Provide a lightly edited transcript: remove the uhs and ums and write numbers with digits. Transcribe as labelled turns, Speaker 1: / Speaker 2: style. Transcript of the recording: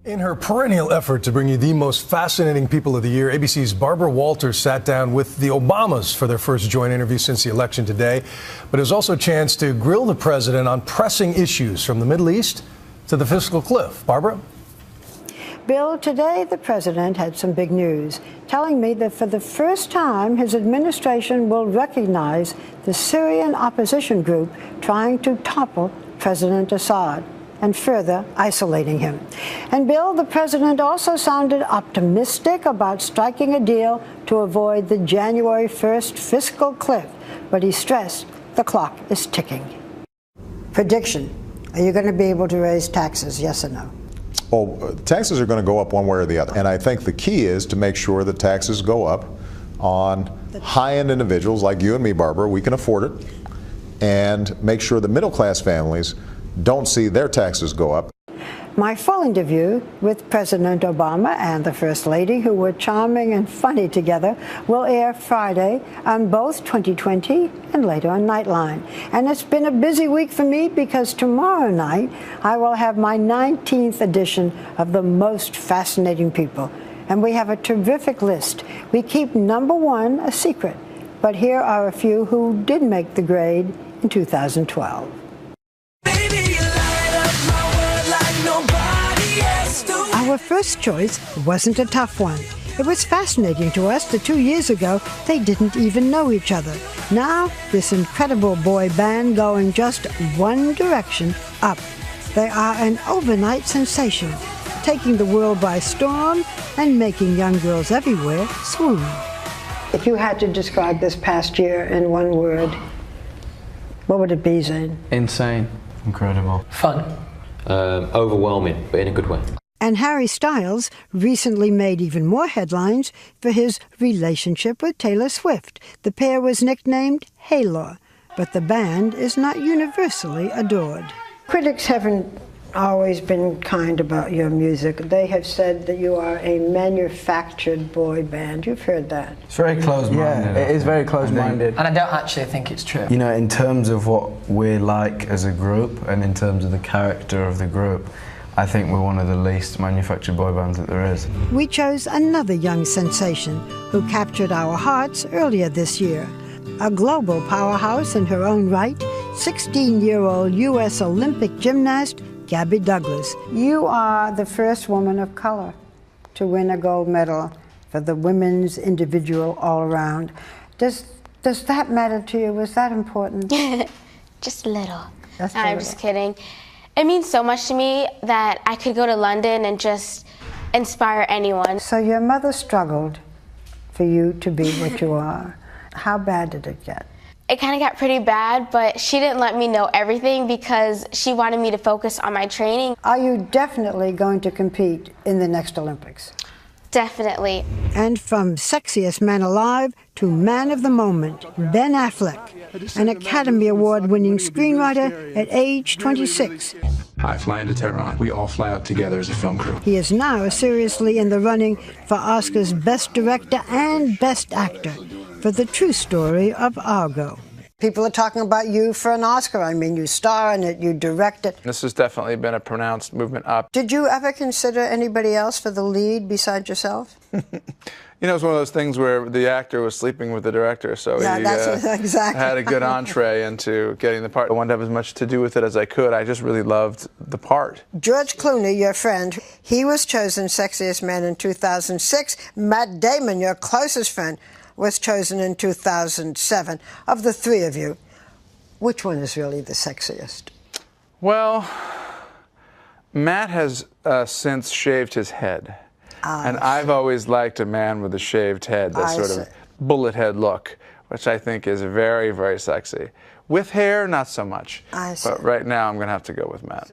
Speaker 1: In her perennial effort to bring you the most fascinating people of the year, ABC's Barbara Walters sat down with the Obamas for their first joint interview since the election today. But it was also a chance to grill the president on pressing issues from the Middle East to the fiscal cliff. Barbara?
Speaker 2: Bill, today the president had some big news, telling me that for the first time his administration will recognize the Syrian opposition group trying to topple President Assad and further isolating him. And Bill, the president also sounded optimistic about striking a deal to avoid the January 1st fiscal cliff, but he stressed the clock is ticking. Prediction: are you going to be able to raise taxes, yes or no?
Speaker 3: Well, taxes are going to go up one way or the other. And I think the key is to make sure that taxes go up on high-end individuals like you and me, Barbara. We can afford it. And make sure the middle-class families don't see their taxes go up.
Speaker 2: My full interview with President Obama and the First Lady, who were charming and funny together, will air Friday on both 2020 and later on Nightline. And it's been a busy week for me because tomorrow night I will have my 19th edition of The Most Fascinating People. And we have a terrific list. We keep #1 a secret, but here are a few who did make the grade in 2012. Our first choice wasn't a tough one. It was fascinating to us that 2 years ago they didn't even know each other. Now, this incredible boy band going just one direction, up. They are an overnight sensation, taking the world by storm and making young girls everywhere swoon. If you had to describe this past year in one word, what would it be, Zane?
Speaker 4: Insane.
Speaker 5: Incredible.
Speaker 6: Fun.
Speaker 5: Overwhelming, but in a good way.
Speaker 2: And Harry Styles recently made even more headlines for his relationship with Taylor Swift. The pair was nicknamed Halo, but the band is not universally adored. Critics haven't always been kind about your music. They have said that you are a manufactured boy band. You've heard that.
Speaker 4: It's very close-minded.
Speaker 6: Yeah, it is very close-minded.
Speaker 4: And
Speaker 6: I don't actually think it's true.
Speaker 4: You know, in terms of what we're like as a group and in terms of the character of the group, I think we're one of the least manufactured boy bands that there is.
Speaker 2: We chose another young sensation who captured our hearts earlier this year. A global powerhouse in her own right, 16-year-old U.S. Olympic gymnast Gabby Douglas. You are the first woman of color to win a gold medal for the women's individual all-around. Does that matter to you? Was that important?
Speaker 7: Just a little.
Speaker 2: I'm
Speaker 7: just kidding. It means so much to me that I could go to London and just inspire anyone.
Speaker 2: So your mother struggled for you to be what you are. How bad did it get?
Speaker 7: It kind of got pretty bad, but she didn't let me know everything because she wanted me to focus on my training.
Speaker 2: Are you definitely going to compete in the next Olympics?
Speaker 7: Definitely.
Speaker 2: And from sexiest man alive to man of the moment, Ben Affleck, an Academy Award-winning screenwriter at age 26.
Speaker 8: I fly into Tehran. We all fly out together as a film crew.
Speaker 2: He is now seriously in the running for Oscar's Best Director and Best Actor for the true story of Argo. People are talking about you for an Oscar. I mean, you star in it, you direct it.
Speaker 9: This has definitely been a pronounced movement up.
Speaker 2: Did you ever consider anybody else for the lead besides yourself?
Speaker 9: You know, it's one of those things where the actor was sleeping with the director, so
Speaker 2: yeah,
Speaker 9: he
Speaker 2: exactly.
Speaker 9: had a good entree into getting the part. I wanted to have as much to do with it as I could. I just really loved the part.
Speaker 2: George Clooney, your friend, he was chosen Sexiest Man in 2006. Matt Damon, your closest friend, was chosen in 2007. Of the three of you, which one is really the sexiest?
Speaker 9: Well, Matt has since shaved his head. And I've always liked a man with a shaved head, that sort of bullet head look, which I think is very, very sexy. With hair, not so much. But right now, I'm going to have to go with Matt.